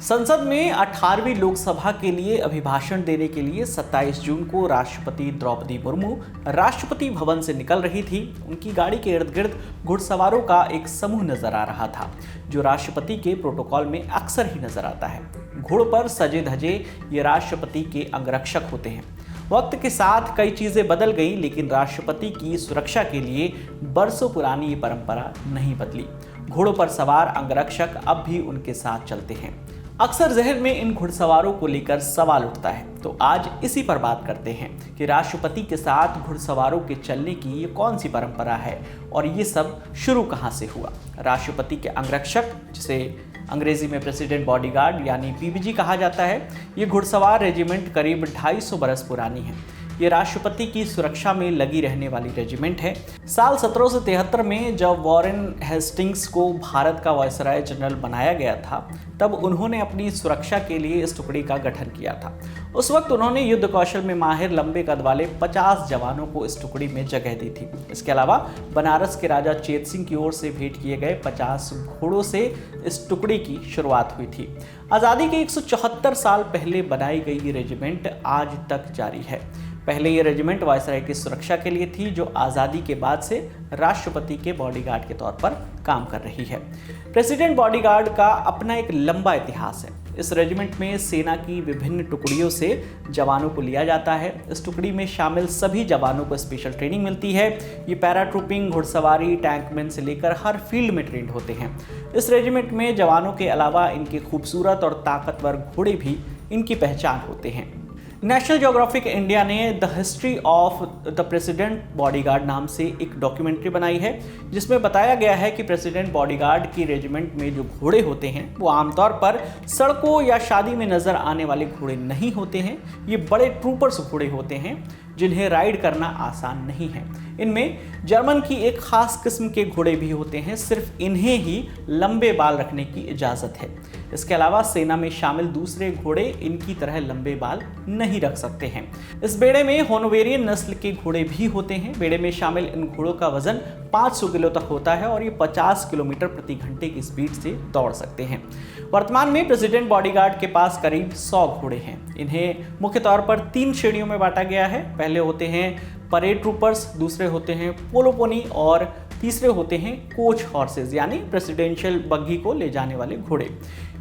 संसद में 18वीं लोकसभा के लिए अभिभाषण देने के लिए 27 जून को राष्ट्रपति द्रौपदी मुर्मू राष्ट्रपति भवन से निकल रही थी। उनकी गाड़ी के इर्द गिर्द घुड़सवारों का एक समूह नजर आ रहा था, जो राष्ट्रपति के प्रोटोकॉल में अक्सर ही नजर आता है। घोड़ पर सजे धजे ये राष्ट्रपति के अंगरक्षक होते हैं। वक्त के साथ कई चीजें बदल गई, लेकिन राष्ट्रपति की सुरक्षा के लिए बरसों पुरानी ये परंपरा नहीं बदली। घोड़ों पर सवार अंगरक्षक अब भी उनके साथ चलते हैं। अक्सर जहन में इन घुड़सवारों को लेकर सवाल उठता है, तो आज इसी पर बात करते हैं कि राष्ट्रपति के साथ घुड़सवारों के चलने की ये कौन सी परंपरा है और ये सब शुरू कहाँ से हुआ। राष्ट्रपति के अंगरक्षक, जिसे अंग्रेजी में प्रेसिडेंट बॉडीगार्ड यानी पीबीजी कहा जाता है, ये घुड़सवार रेजिमेंट करीब 250 बरस पुरानी है। ये राष्ट्रपति की सुरक्षा में लगी रहने वाली रेजिमेंट है। साल 1773 में जब वॉरेन हेस्टिंग्स को भारत का वायसराय जनरल बनाया गया था, तब उन्होंने अपनी सुरक्षा के लिए इस टुकड़ी का गठन किया था। उस वक्त उन्होंने युद्ध कौशल में माहिर लंबे कद वाले 50 जवानों को इस टुकड़ी में जगह दी थी। इसके अलावा बनारस के राजा चेत सिंह की ओर से भेंट किए गए 50 घोड़ों से इस टुकड़ी की शुरुआत हुई थी। आज़ादी के 174 साल पहले बनाई गई ये रेजिमेंट आज तक जारी है। पहले ये रेजिमेंट वायसराय की सुरक्षा के लिए थी, जो आज़ादी के बाद से राष्ट्रपति के बॉडीगार्ड के तौर पर काम कर रही है। प्रेसिडेंट बॉडीगार्ड का अपना एक लंबा इतिहास है। इस रेजिमेंट में सेना की विभिन्न टुकड़ियों से जवानों को लिया जाता है। इस टुकड़ी में शामिल सभी जवानों को स्पेशल ट्रेनिंग मिलती है। ये पैराट्रूपिंग, घुड़सवारी, टैंकमैन से लेकर हर फील्ड में ट्रेंड होते हैं। इस रेजिमेंट में जवानों के अलावा इनके खूबसूरत और ताकतवर घोड़े भी इनकी पहचान होते हैं। नेशनल ज्योग्राफिक इंडिया ने the history of the president bodyguard नाम से एक डॉक्यूमेंट्री बनाई है, जिसमें बताया गया है कि प्रेसिडेंट बॉडीगार्ड की रेजिमेंट में जो घोड़े होते हैं वो आमतौर पर सड़कों या शादी में नजर आने वाले घोड़े नहीं होते हैं। ये बड़े ट्रूपर्स घोड़े होते हैं, जिन्हें राइड करना आसान नहीं है। इनमें जर्मन की एक खास किस्म के घोड़े भी होते हैं, सिर्फ इन्हें ही लंबे बाल रखने की इजाज़त है। इसके अलावा सेना में शामिल दूसरे घोड़े इनकी तरह लंबे बाल नहीं रख सकते हैं। इस बेड़े में होनवेरियन नस्ल के घोड़े भी होते हैं। बेड़े में शामिल इन घोड़ों का वजन 500 किलो तक होता है और ये 50 किलोमीटर प्रति घंटे की स्पीड से दौड़ सकते हैं। वर्तमान में प्रेसिडेंट बॉडीगार्ड के पास करीब 100 घोड़े हैं। इन्हें मुख्य तौर पर 3 श्रेणियों में बांटा गया है। पहले होते हैं परेड ट्रूपर्स, दूसरे होते हैं पोलो पोनी और तीसरे होते हैं कोच हॉर्सेज यानी प्रेसिडेंशियल बग्घी को ले जाने वाले घोड़े।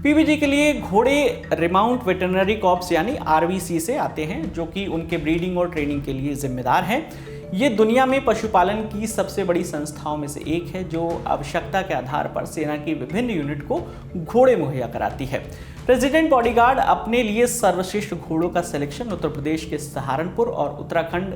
पीबीजी के लिए घोड़े रिमाउंट वेटरनरी कॉर्प्स यानी आरवीसी से आते हैं, जो कि उनके ब्रीडिंग और ट्रेनिंग के लिए जिम्मेदार हैं। ये दुनिया में पशुपालन की सबसे बड़ी संस्थाओं में से एक है, जो आवश्यकता के आधार पर सेना की विभिन्न यूनिट को घोड़े मुहैया कराती है। प्रेसिडेंट बॉडीगार्ड अपने लिए सर्वश्रेष्ठ घोड़ों का सिलेक्शन उत्तर प्रदेश के सहारनपुर और उत्तराखंड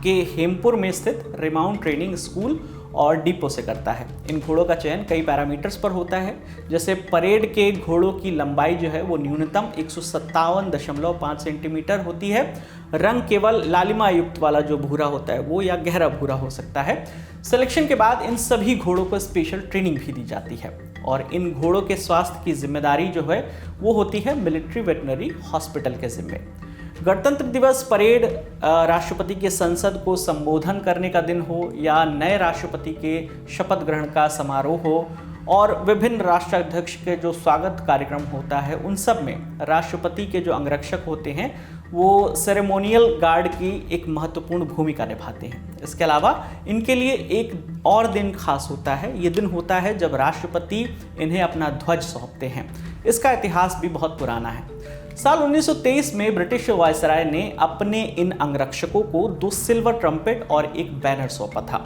के हेमपुर में स्थित रिमाउंट ट्रेनिंग स्कूल और डिपो से करता है। इन घोड़ों का चयन कई पैरामीटर्स पर होता है, जैसे परेड के घोड़ों की लंबाई जो है वो न्यूनतम 157.5 सेंटीमीटर होती है। रंग केवल लालिमा युक्त वाला जो भूरा होता है वो या गहरा भूरा हो सकता है। सिलेक्शन के बाद इन सभी घोड़ों को स्पेशल ट्रेनिंग भी दी जाती है और इन घोड़ों के स्वास्थ्य की जिम्मेदारी जो है वो होती है मिलिट्री वेटनरी हॉस्पिटल के जिम्मे। गणतंत्र दिवस परेड, राष्ट्रपति के संसद को संबोधन करने का दिन हो या नए राष्ट्रपति के शपथ ग्रहण का समारोह हो और विभिन्न राष्ट्राध्यक्ष के जो स्वागत कार्यक्रम होता है, उन सब में राष्ट्रपति के जो अंगरक्षक होते हैं वो सेरेमोनियल गार्ड की एक महत्वपूर्ण भूमिका निभाते हैं। इसके अलावा इनके लिए एक और दिन खास होता है। ये दिन होता है जब राष्ट्रपति इन्हें अपना ध्वज सौंपते हैं। इसका इतिहास भी बहुत पुराना है। साल 1923 में ब्रिटिश वायसराय ने अपने इन अंगरक्षकों को 2 सिल्वर ट्रम्पेट और एक बैनर सौंपा था।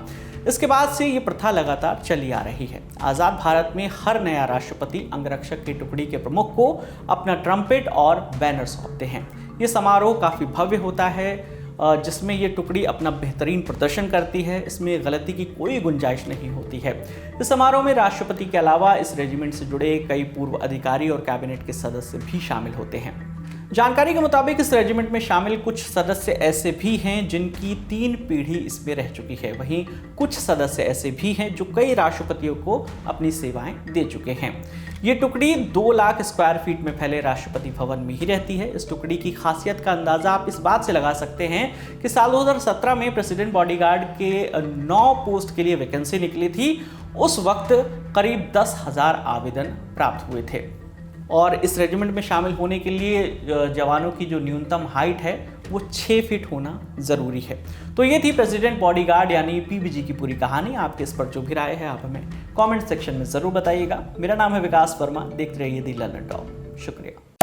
इसके बाद से ये प्रथा लगातार चली आ रही है। आज़ाद भारत में हर नया राष्ट्रपति अंगरक्षक की टुकड़ी के प्रमुख को अपना ट्रम्पेट और बैनर सौंपते हैं। ये समारोह काफ़ी भव्य होता है, जिसमें ये टुकड़ी अपना बेहतरीन प्रदर्शन करती है। इसमें गलती की कोई गुंजाइश नहीं होती है। इस समारोह में राष्ट्रपति के अलावा इस रेजिमेंट से जुड़े कई पूर्व अधिकारी और कैबिनेट के सदस्य भी शामिल होते हैं। जानकारी के मुताबिक इस रेजिमेंट में शामिल कुछ सदस्य ऐसे भी हैं जिनकी 3 पीढ़ी इसमें रह चुकी है। वहीं कुछ सदस्य ऐसे भी हैं जो कई राष्ट्रपतियों को अपनी सेवाएं दे चुके हैं। ये टुकड़ी 2 लाख स्क्वायर फीट में फैले राष्ट्रपति भवन में ही रहती है। इस टुकड़ी की खासियत का अंदाजा आप इस बात से लगा सकते हैं कि साल 2017 में प्रेसिडेंट बॉडीगार्ड के 9 पोस्ट के लिए वैकेंसी निकली थी। उस वक्त करीब 10,000 आवेदन प्राप्त हुए थे। और इस रेजिमेंट में शामिल होने के लिए जवानों की जो न्यूनतम हाइट है वो 6 फीट होना ज़रूरी है। तो ये थी प्रेसिडेंट बॉडीगार्ड यानी पीबीजी की पूरी कहानी। आपके इस पर जो भी राय है आप हमें कमेंट सेक्शन में ज़रूर बताइएगा। मेरा नाम है विकास वर्मा, देखते रहिए दी लर्नर टॉप। शुक्रिया।